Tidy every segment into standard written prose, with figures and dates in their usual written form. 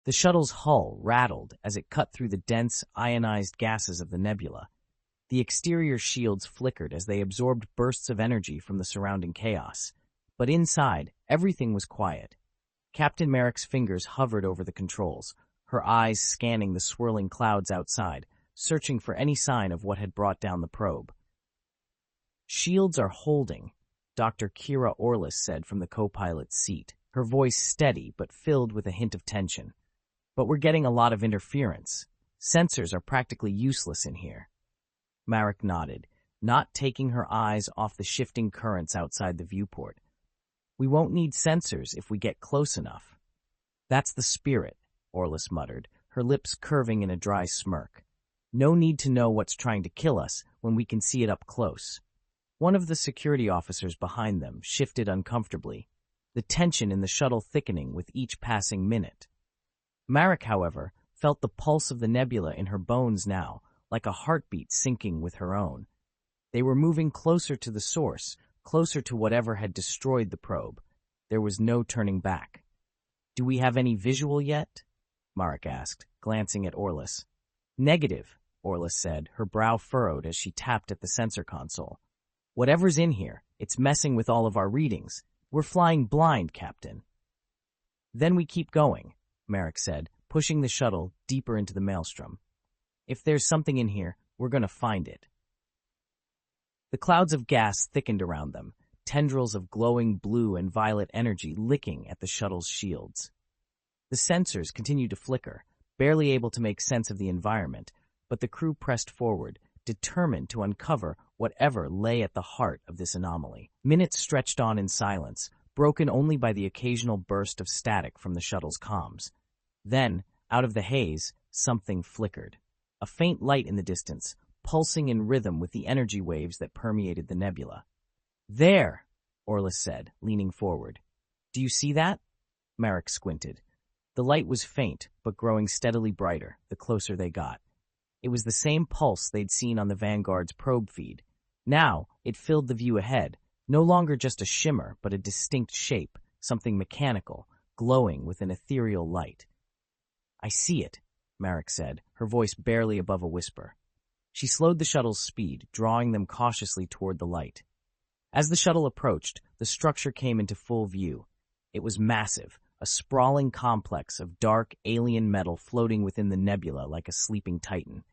The shuttle's hull rattled as it cut through the dense, ionized gases of the nebula. The exterior shields flickered as they absorbed bursts of energy from the surrounding chaos. But inside, everything was quiet. Captain Marik's fingers hovered over the controls, her eyes scanning the swirling clouds outside, searching for any sign of what had brought down the probe. "Shields are holding," Dr. Kira Orlis said from the co-pilot's seat, her voice steady but filled with a hint of tension. "But we're getting a lot of interference. Sensors are practically useless in here." Marik nodded, not taking her eyes off the shifting currents outside the viewport. "We won't need sensors if we get close enough." "That's the spirit," Orlis muttered, her lips curving in a dry smirk. "No need to know what's trying to kill us when we can see it up close." One of the security officers behind them shifted uncomfortably, the tension in the shuttle thickening with each passing minute. Marik, however, felt the pulse of the nebula in her bones now, like a heartbeat syncing with her own. They were moving closer to the source, closer to whatever had destroyed the probe. There was no turning back. "Do we have any visual yet?" Marik asked, glancing at Orlis. "Negative," Orlis said, her brow furrowed as she tapped at the sensor console. "Whatever's in here, it's messing with all of our readings. We're flying blind, Captain." "Then we keep going," Marik said, pushing the shuttle deeper into the maelstrom. "If there's something in here, we're going to find it." The clouds of gas thickened around them, tendrils of glowing blue and violet energy licking at the shuttle's shields. The sensors continued to flicker, barely able to make sense of the environment, but the crew pressed forward, determined to uncover whatever lay at the heart of this anomaly. Minutes stretched on in silence, broken only by the occasional burst of static from the shuttle's comms. Then, out of the haze, something flickered. A faint light in the distance, pulsing in rhythm with the energy waves that permeated the nebula. "There," Orlis said, leaning forward. "Do you see that?" Marik squinted. The light was faint, but growing steadily brighter, the closer they got. It was the same pulse they'd seen on the Vanguard's probe feed. Now, it filled the view ahead, no longer just a shimmer, but a distinct shape, something mechanical, glowing with an ethereal light. "I see it," Marik said, her voice barely above a whisper. She slowed the shuttle's speed, drawing them cautiously toward the light. As the shuttle approached, the structure came into full view. It was massive, a sprawling complex of dark, alien metal floating within the nebula like a sleeping titan.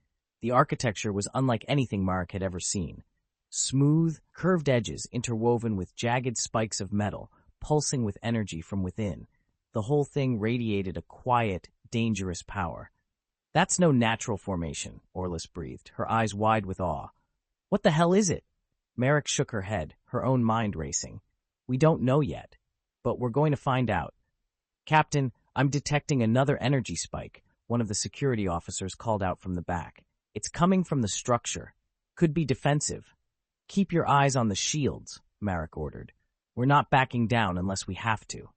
The architecture was unlike anything Marik had ever seen. Smooth, curved edges interwoven with jagged spikes of metal, pulsing with energy from within. The whole thing radiated a quiet, dangerous power. "That's no natural formation," Orlis breathed, her eyes wide with awe. "What the hell is it?" Marik shook her head, her own mind racing. "We don't know yet, but we're going to find out." "Captain, I'm detecting another energy spike," one of the security officers called out from the back. "It's coming from the structure. Could be defensive." "Keep your eyes on the shields," Marik ordered. "We're not backing down unless we have to."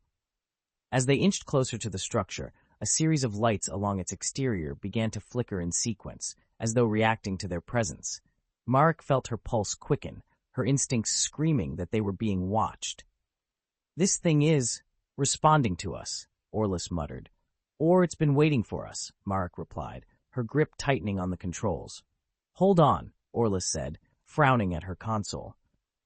As they inched closer to the structure, a series of lights along its exterior began to flicker in sequence, as though reacting to their presence. Marik felt her pulse quicken, her instincts screaming that they were being watched. "This thing is responding to us," Orlis muttered. "Or it's been waiting for us," Marik replied, her grip tightening on the controls. "Hold on," Orlis said, frowning at her console.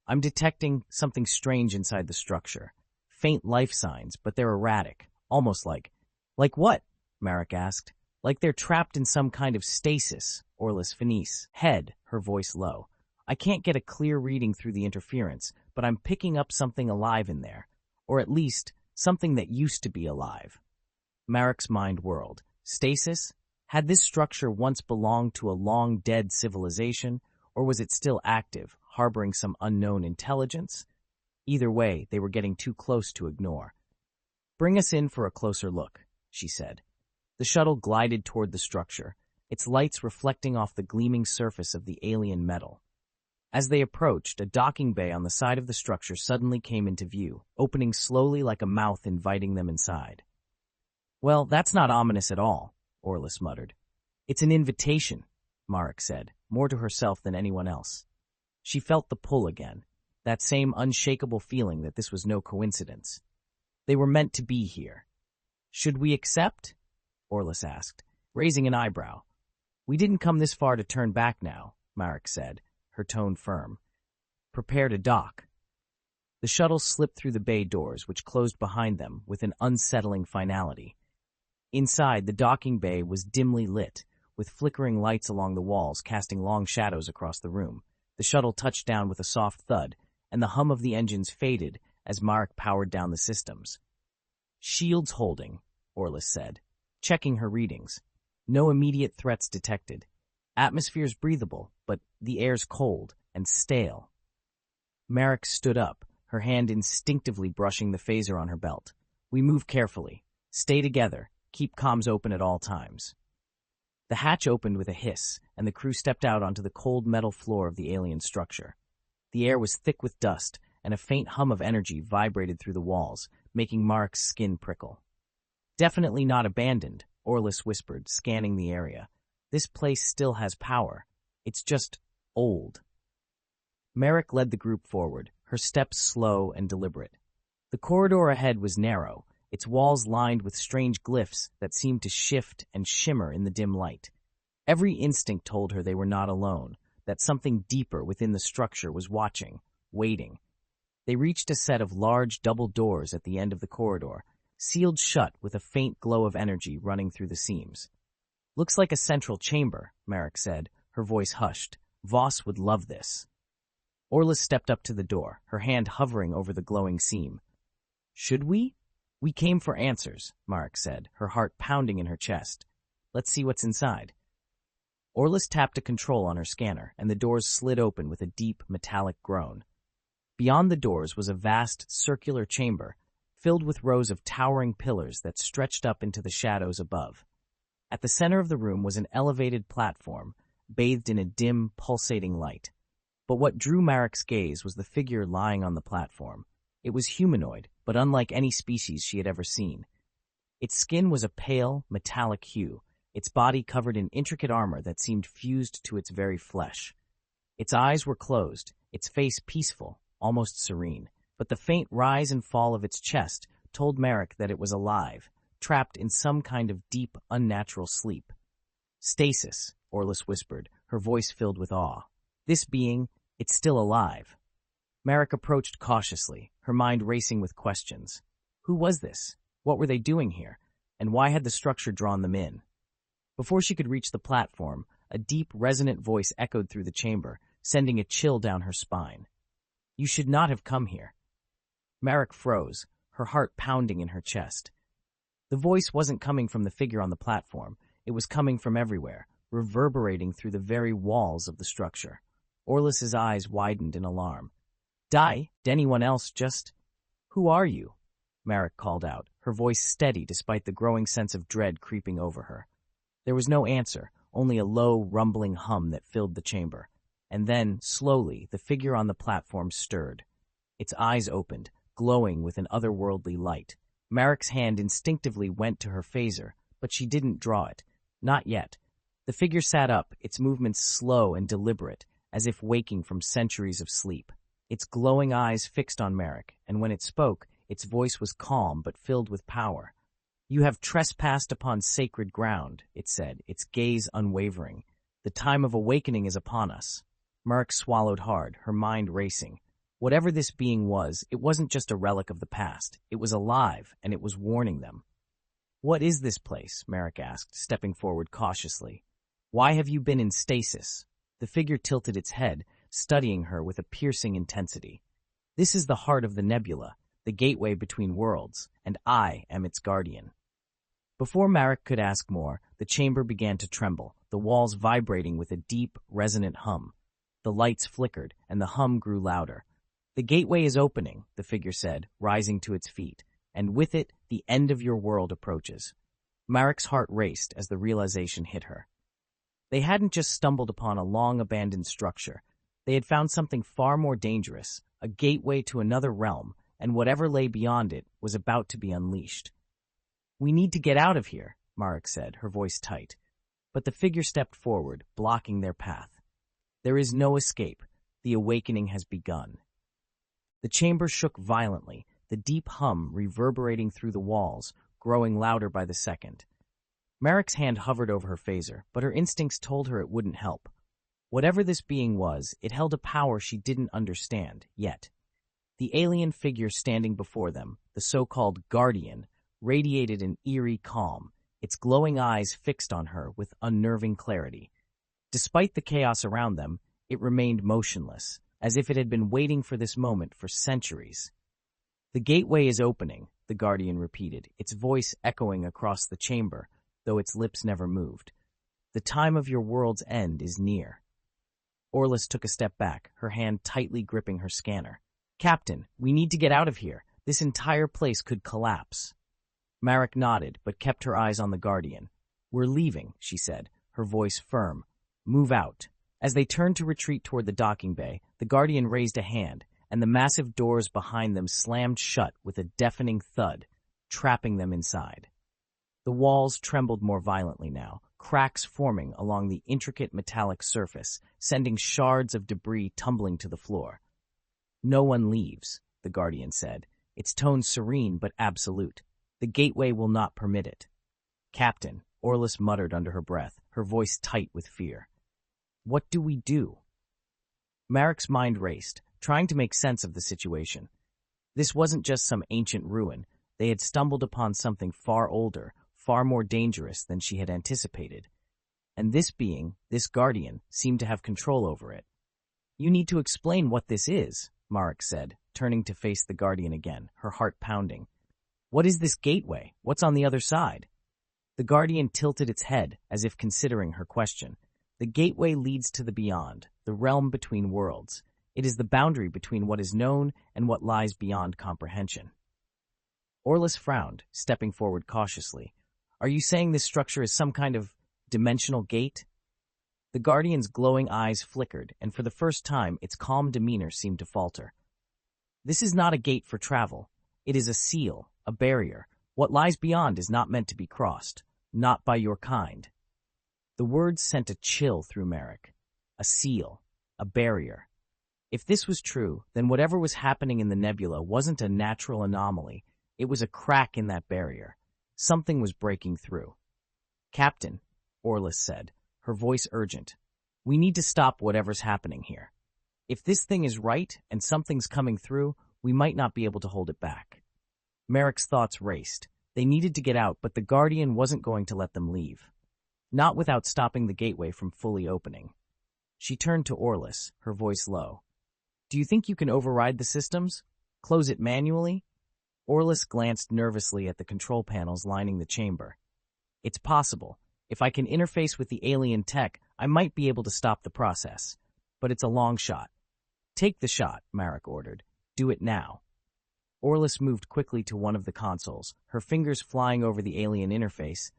"I'm detecting something strange inside the structure. Faint life signs, but they're erratic, almost like..." "Like what?" Marik asked. "Like they're trapped in some kind of stasis," Orlis finished, head, her voice low. "I can't get a clear reading through the interference, but I'm picking up something alive in there. Or at least, something that used to be alive." Marik's mind whirled. Stasis? Had this structure once belonged to a long-dead civilization, or was it still active, harboring some unknown intelligence? Either way, they were getting too close to ignore. "Bring us in for a closer look," she said. The shuttle glided toward the structure, its lights reflecting off the gleaming surface of the alien metal. As they approached, a docking bay on the side of the structure suddenly came into view, opening slowly like a mouth inviting them inside. "Well, that's not ominous at all," Orlis muttered. "It's an invitation," Marik said, more to herself than anyone else. She felt the pull again, that same unshakable feeling that this was no coincidence. They were meant to be here. "Should we accept?" Orlis asked, raising an eyebrow. We didn't come this far to turn back now, Marik said, her tone firm. Prepare to dock. The shuttle slipped through the bay doors, which closed behind them with an unsettling finality. Inside, the docking bay was dimly lit, with flickering lights along the walls casting long shadows across the room. The shuttle touched down with a soft thud, and the hum of the engines faded as Marik powered down the systems. Shields holding, Orlis said, checking her readings. No immediate threats detected. Atmosphere's breathable, but the air's cold and stale. Marik stood up, her hand instinctively brushing the phaser on her belt. We move carefully. Stay together. Keep comms open at all times. The hatch opened with a hiss, and the crew stepped out onto the cold metal floor of the alien structure. The air was thick with dust, and a faint hum of energy vibrated through the walls, making Marik's skin prickle. Definitely not abandoned, Orlis whispered, scanning the area. This place still has power. It's just old. Marik led the group forward, her steps slow and deliberate. The corridor ahead was narrow, its walls lined with strange glyphs that seemed to shift and shimmer in the dim light. Every instinct told her they were not alone, that something deeper within the structure was watching, waiting. They reached a set of large double doors at the end of the corridor, sealed shut with a faint glow of energy running through the seams. Looks like a central chamber, Marik said, her voice hushed. Voss would love this. Orlis stepped up to the door, her hand hovering over the glowing seam. Should we? We came for answers, Marik said, her heart pounding in her chest. Let's see what's inside. Orlis tapped a control on her scanner, and the doors slid open with a deep, metallic groan. Beyond the doors was a vast, circular chamber, filled with rows of towering pillars that stretched up into the shadows above. At the center of the room was an elevated platform, bathed in a dim, pulsating light. But what drew Marik's gaze was the figure lying on the platform. It was humanoid, but unlike any species she had ever seen. Its skin was a pale, metallic hue, its body covered in intricate armor that seemed fused to its very flesh. Its eyes were closed, its face peaceful, almost serene, but the faint rise and fall of its chest told Marik that it was alive, trapped in some kind of deep, unnatural sleep. Stasis, Orlis whispered, her voice filled with awe. This being, it's still alive. Marik approached cautiously, her mind racing with questions. Who was this? What were they doing here? And why had the structure drawn them in? Before she could reach the platform, a deep, resonant voice echoed through the chamber, sending a chill down her spine. You should not have come here. Marik froze, her heart pounding in her chest. The voice wasn't coming from the figure on the platform. It was coming from everywhere, reverberating through the very walls of the structure. Orlis's eyes widened in alarm. Did anyone else just... Who are you? Marik called out, her voice steady despite the growing sense of dread creeping over her. There was no answer, only a low, rumbling hum that filled the chamber. And then, slowly, the figure on the platform stirred. Its eyes opened, glowing with an otherworldly light. Marik's hand instinctively went to her phaser, but she didn't draw it. Not yet. The figure sat up, its movements slow and deliberate, as if waking from centuries of sleep. Its glowing eyes fixed on Marik, and when it spoke, its voice was calm but filled with power. You have trespassed upon sacred ground, it said, its gaze unwavering. The time of awakening is upon us. Marik swallowed hard, her mind racing. Whatever this being was, it wasn't just a relic of the past. It was alive, and it was warning them. What is this place? Marik asked, stepping forward cautiously. Why have you been in stasis? The figure tilted its head, studying her with a piercing intensity. This is the heart of the nebula, the gateway between worlds, and I am its guardian. Before Marik could ask more, the chamber began to tremble, the walls vibrating with a deep, resonant hum. The lights flickered, and the hum grew louder. The gateway is opening, the figure said, rising to its feet, and with it, the end of your world approaches. Marik's heart raced as the realization hit her. They hadn't just stumbled upon a long-abandoned structure. They had found something far more dangerous, a gateway to another realm, and whatever lay beyond it was about to be unleashed. We need to get out of here, Marik said, her voice tight. But the figure stepped forward, blocking their path. There is no escape. The awakening has begun. The chamber shook violently, the deep hum reverberating through the walls, growing louder by the second. Marik's hand hovered over her phaser, but her instincts told her it wouldn't help. Whatever this being was, it held a power she didn't understand, yet. The alien figure standing before them, the so-called Guardian, radiated an eerie calm, its glowing eyes fixed on her with unnerving clarity. Despite the chaos around them, it remained motionless, as if it had been waiting for this moment for centuries. "The gateway is opening," the Guardian repeated, its voice echoing across the chamber, though its lips never moved. "The time of your world's end is near." Orlis took a step back, her hand tightly gripping her scanner. "Captain, we need to get out of here. This entire place could collapse." Marik nodded, but kept her eyes on the Guardian. "We're leaving," she said, her voice firm. "Move out." As they turned to retreat toward the docking bay, the Guardian raised a hand, and the massive doors behind them slammed shut with a deafening thud, trapping them inside. The walls trembled more violently now, cracks forming along the intricate metallic surface, sending shards of debris tumbling to the floor. "No one leaves," the Guardian said, its tone serene but absolute. "The gateway will not permit it." "Captain," Orlis muttered under her breath, her voice tight with fear. "What do we do?" Marik's mind raced, trying to make sense of the situation. This wasn't just some ancient ruin. They had stumbled upon something far older, far more dangerous than she had anticipated. And this being, this Guardian, seemed to have control over it. "You need to explain what this is," Marik said, turning to face the Guardian again, her heart pounding. "What is this gateway? What's on the other side?" The Guardian tilted its head, as if considering her question. "The gateway leads to the beyond, the realm between worlds. It is the boundary between what is known and what lies beyond comprehension." Orlis frowned, stepping forward cautiously. "Are you saying this structure is some kind of dimensional gate?" The Guardian's glowing eyes flickered, and for the first time its calm demeanor seemed to falter. "This is not a gate for travel. It is a seal, a barrier. What lies beyond is not meant to be crossed, not by your kind." The words sent a chill through Marik. A seal, a barrier. If this was true, then whatever was happening in the nebula wasn't a natural anomaly. It was a crack in that barrier. Something was breaking through. "Captain," Orlis said, her voice urgent, "we need to stop whatever's happening here. If this thing is right and something's coming through, we might not be able to hold it back." Marik's thoughts raced. They needed to get out, but the Guardian wasn't going to let them leave. Not without stopping the gateway from fully opening. She turned to Orlis, her voice low. "Do you think you can override the systems? Close it manually?" Orlis glanced nervously at the control panels lining the chamber. "It's possible. If I can interface with the alien tech, I might be able to stop the process. But it's a long shot." "Take the shot," Marik ordered. "Do it now." Orlis moved quickly to one of the consoles, her fingers flying over the alien interface,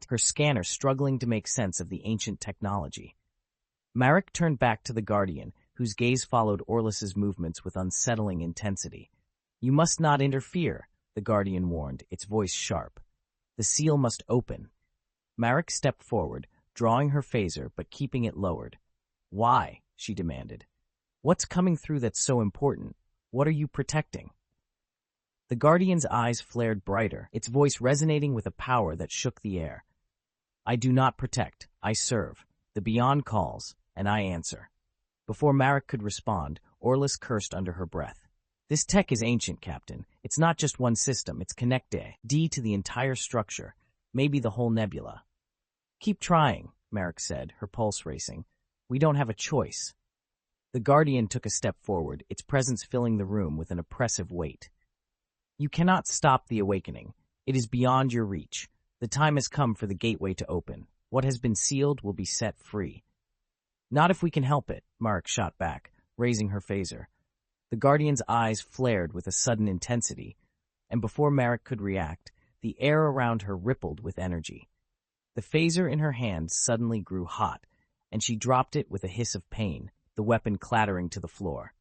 her scanner struggling to make sense of the ancient technology. Marik turned back to the Guardian, whose gaze followed Orlis's movements with unsettling intensity. "You must not interfere," the Guardian warned, its voice sharp. "The seal must open." Marik stepped forward, drawing her phaser but keeping it lowered. "Why?" she demanded. "What's coming through that's so important? What are you protecting?" The Guardian's eyes flared brighter, its voice resonating with a power that shook the air. "I do not protect, I serve. The Beyond calls, and I answer." Before Marik could respond, Orlis cursed under her breath. "This tech is ancient, Captain. It's not just one system, it's connected to the entire structure, maybe the whole nebula." "Keep trying," Marik said, her pulse racing. "We don't have a choice." The Guardian took a step forward, its presence filling the room with an oppressive weight. "You cannot stop the awakening. It is beyond your reach. The time has come for the gateway to open. What has been sealed will be set free." "Not if we can help it," Marik shot back, raising her phaser. The Guardian's eyes flared with a sudden intensity, and before Marik could react, the air around her rippled with energy. The phaser in her hand suddenly grew hot, and she dropped it with a hiss of pain, the weapon clattering to the floor.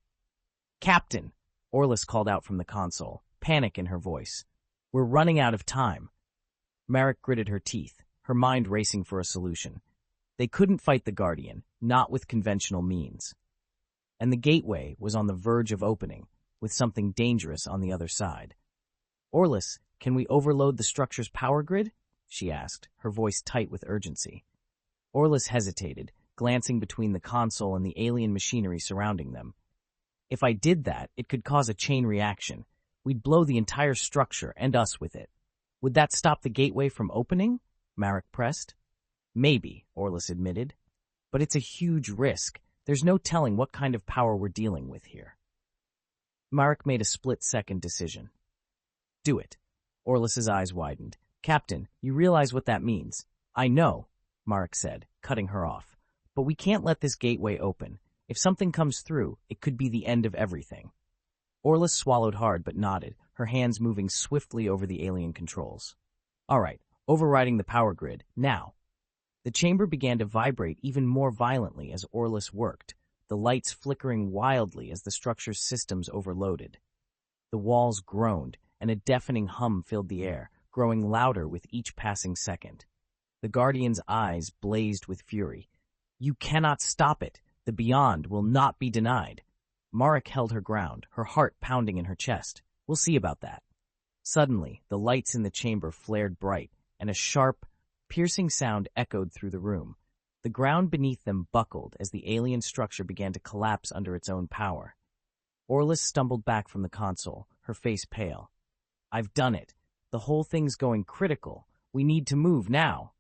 "Captain!" Orlis called out from the console, panic in her voice. "We're running out of time." Marik gritted her teeth, her mind racing for a solution. They couldn't fight the Guardian, not with conventional means. And the gateway was on the verge of opening, with something dangerous on the other side. "Orlis, can we overload the structure's power grid?" she asked, her voice tight with urgency. Orlis hesitated, glancing between the console and the alien machinery surrounding them. If I did that, it could cause a chain reaction. We'd blow the entire structure, and us with it. Would that stop the gateway from opening? Marik pressed. Maybe, Orlis admitted. But it's a huge risk. There's no telling what kind of power we're dealing with here. Marik made a split-second decision. Do it. Orlis's eyes widened. Captain, you realize what that means. I know, Marik said, cutting her off. But we can't let this gateway open. If something comes through, it could be the end of everything. Orlis swallowed hard but nodded, her hands moving swiftly over the alien controls. All right, overriding the power grid, now. The chamber began to vibrate even more violently as Orlis worked, the lights flickering wildly as the structure's systems overloaded. The walls groaned, and a deafening hum filled the air, growing louder with each passing second. The Guardian's eyes blazed with fury. You cannot stop it. The beyond will not be denied. Marik held her ground, her heart pounding in her chest. We'll see about that. Suddenly, the lights in the chamber flared bright, and a sharp, piercing sound echoed through the room. The ground beneath them buckled as the alien structure began to collapse under its own power. Orlis stumbled back from the console, her face pale. I've done it. The whole thing's going critical. We need to move now.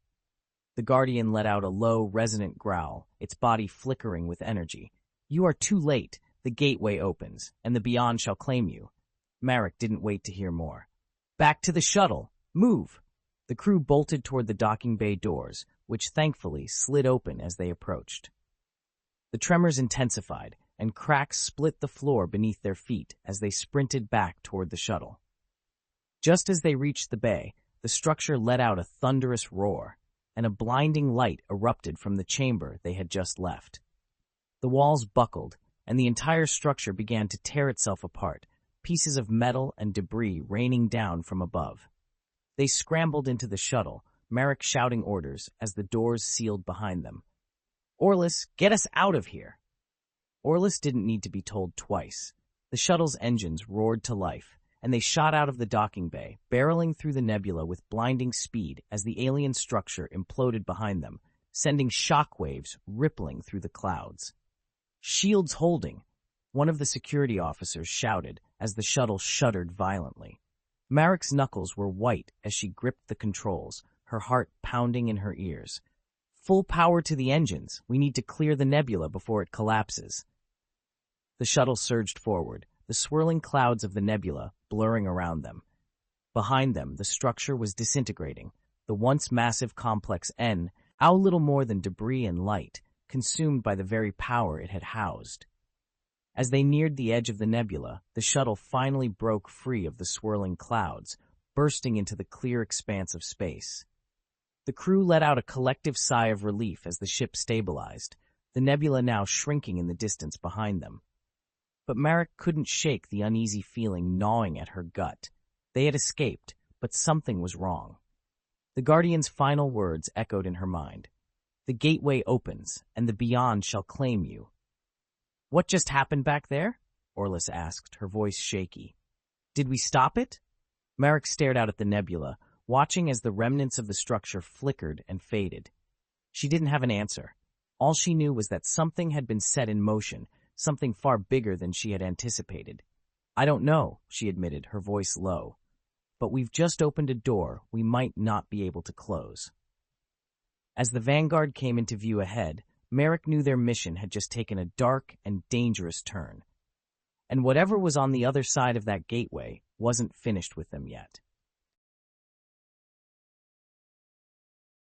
The Guardian let out a low, resonant growl, its body flickering with energy. You are too late. The gateway opens, and the beyond shall claim you. Marik didn't wait to hear more. Back to the shuttle. Move. The crew bolted toward the docking bay doors, which thankfully slid open as they approached. The tremors intensified, and cracks split the floor beneath their feet as they sprinted back toward the shuttle. Just as they reached the bay, the structure let out a thunderous roar, and a blinding light erupted from the chamber they had just left. The walls buckled, and the entire structure began to tear itself apart, pieces of metal and debris raining down from above. They scrambled into the shuttle, Marik shouting orders as the doors sealed behind them. Orlis, get us out of here! Orlis didn't need to be told twice. The shuttle's engines roared to life, and they shot out of the docking bay, barreling through the nebula with blinding speed as the alien structure imploded behind them, sending shockwaves rippling through the clouds. Shields holding, one of the security officers shouted as the shuttle shuddered violently. Marik's knuckles were white as she gripped the controls, her heart pounding in her ears. Full power to the engines. We need to clear the nebula before it collapses. The shuttle surged forward, the swirling clouds of the nebula blurring around them. Behind them, the structure was disintegrating, the once massive complex N, how little more than debris and light, consumed by the very power it had housed. As they neared the edge of the nebula, the shuttle finally broke free of the swirling clouds, bursting into the clear expanse of space. The crew let out a collective sigh of relief as the ship stabilized, the nebula now shrinking in the distance behind them. But Marik couldn't shake the uneasy feeling gnawing at her gut. They had escaped, but something was wrong. The Guardian's final words echoed in her mind. The gateway opens, and the beyond shall claim you. What just happened back there? Orlis asked, her voice shaky. Did we stop it? Marik stared out at the nebula, watching as the remnants of the structure flickered and faded. She didn't have an answer. All she knew was that something had been set in motion, something far bigger than she had anticipated. I don't know, she admitted, her voice low. But we've just opened a door we might not be able to close. As the Vanguard came into view ahead, Marik knew their mission had just taken a dark and dangerous turn. And whatever was on the other side of that gateway wasn't finished with them yet.